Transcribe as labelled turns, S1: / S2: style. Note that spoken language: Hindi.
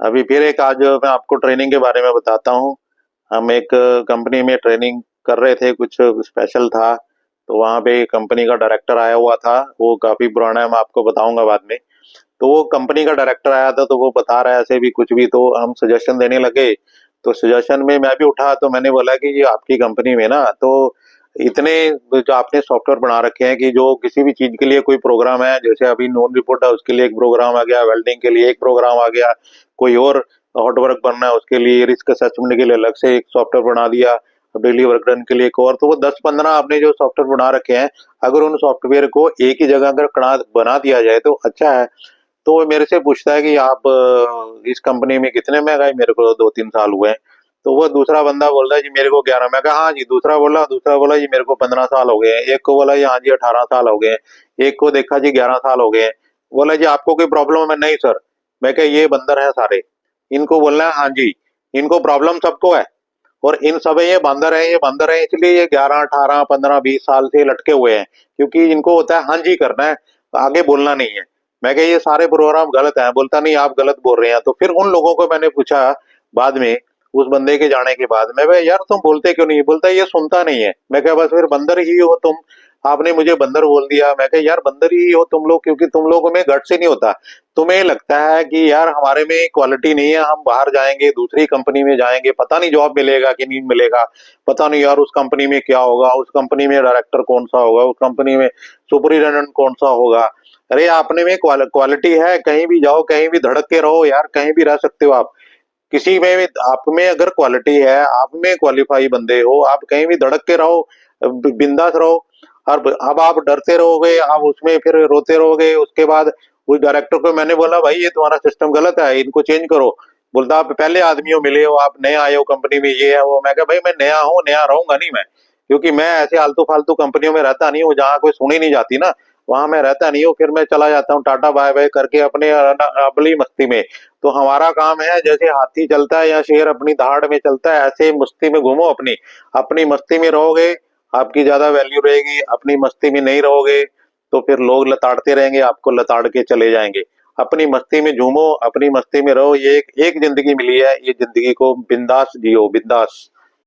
S1: अभी फिर एक आज मैं आपको ट्रेनिंग के बारे में बताता हूँ। हम एक कंपनी में ट्रेनिंग कर रहे थे, कुछ स्पेशल था। तो वहाँ पे कंपनी का डायरेक्टर आया हुआ था, वो काफी पुराना है, मैं आपको बताऊंगा बाद में। तो वो कंपनी का डायरेक्टर आया था, तो वो बता रहा है ऐसे भी कुछ भी, तो हम सजेशन देने लगे। तो सजेशन में मैं भी उठा, तो मैंने बोला कि ये आपकी कंपनी में ना, तो इतने जो आपने सॉफ्टवेयर बना रखे हैं कि जो किसी भी चीज के लिए कोई प्रोग्राम है, जैसे अभी नोन रिपोर्ट है उसके लिए एक प्रोग्राम आ गया, वेल्डिंग के लिए एक प्रोग्राम आ गया, कोई और हॉट वर्क बनना है उसके लिए, रिस्क असेसमेंट के लिए अलग से एक सॉफ्टवेयर बना दिया, डेली वर्क डन के लिए एक और। तो वो 10-15 आपने जो सॉफ्टवेयर बना रखे हैं, अगर उन सॉफ्टवेयर को एक ही जगह अगर बना दिया जाए तो अच्छा है। तो वो मेरे से पूछता है कि आप इस कंपनी में कितने में गए, मेरे को 2-3 साल हुए हैं। तो वो दूसरा बंदा बोल रहा है जी मेरे को 11। मैं कहा हाँ जी। दूसरा बोला जी मेरे को 15 साल हो गए हैं। एक को बोला जी हाँ जी 18 साल हो गए हैं। एक को देखा जी 11 साल हो गए हैं। बोला जी आपको कोई प्रॉब्लम है? नहीं सर। मैं कहा ये बंदर है सारे, इनको बोलना है हाँ जी। इनको प्रॉब्लम सबको है, और इन सब ये बंदर है इसलिए ये 11, 18, 15, 20 साल से लटके हुए हैं, क्योंकि इनको होता है हाँ जी करना है, आगे बोलना नहीं है। मैं कहा ये सारे प्रोग्राम गलत है। बोलता नहीं आप गलत बोल रहे हैं। तो फिर उन लोगों को मैंने पूछा बाद में, उस बंदे के जाने के बाद, मैं कहा यार तुम बोलते क्यों नहीं? बोलता ये सुनता नहीं है। मैं कहा बस फिर बंदर ही हो तुम, आपने मुझे बंदर बोल दिया। मैं कहा यार बंदर ही हो तुम लोग, क्योंकि तुम लोगों में गट से नहीं होता। तुम्हें लगता है कि यार हमारे में क्वालिटी नहीं है, हम बाहर जाएंगे दूसरी कंपनी में जाएंगे, पता नहीं जॉब मिलेगा कि नहीं मिलेगा, पता नहीं यार उस कंपनी में क्या होगा, उस कंपनी में डायरेक्टर कौन सा होगा, उस कंपनी में सुपरिटेंडेंट कौन सा होगा। अरे आपने में क्वालिटी है, कहीं भी जाओ, कहीं भी धड़क के रहो यार, कहीं भी रह सकते हो आप। किसी में भी आप में अगर क्वालिटी है, आप में क्वालिफाई बंदे हो, आप कहीं भी धड़क के रहो, बिंदास रहो। अब आप डरते रहोगे, आप उसमें फिर रोते रहोगे। उसके बाद उस डायरेक्टर को मैंने बोला भाई ये तुम्हारा सिस्टम गलत है, इनको चेंज करो। बोलता आप पहले आदमी हो, मिले हो, आप नए आए हो कंपनी में, ये है वो। मैं कहा भाई मैं नया हूँ, नया रहूंगा नहीं मैं, क्योंकि मैं ऐसे आलतू फालतू कंपनियों में रहता नहीं हूँ जहाँ कोई सुनी नहीं जाती ना, वहां मैं रहता नहीं हूँ। फिर मैं चला जाता हूँ टाटा बाय बाय करके अपने अपनी मस्ती में। तो हमारा काम है जैसे हाथी चलता है या शेर अपनी दहाड़ में चलता है, ऐसे मस्ती में घूमो, अपनी अपनी मस्ती में रहोगे, आपकी ज्यादा वैल्यू रहेगी। अपनी मस्ती में नहीं रहोगे तो फिर लोग लताड़ते रहेंगे, आपको लताड़ के चले जाएंगे। अपनी मस्ती में झूमो, अपनी मस्ती में रहो। ये एक जिंदगी मिली है, ये जिंदगी को बिंदास जियो, बिंदास।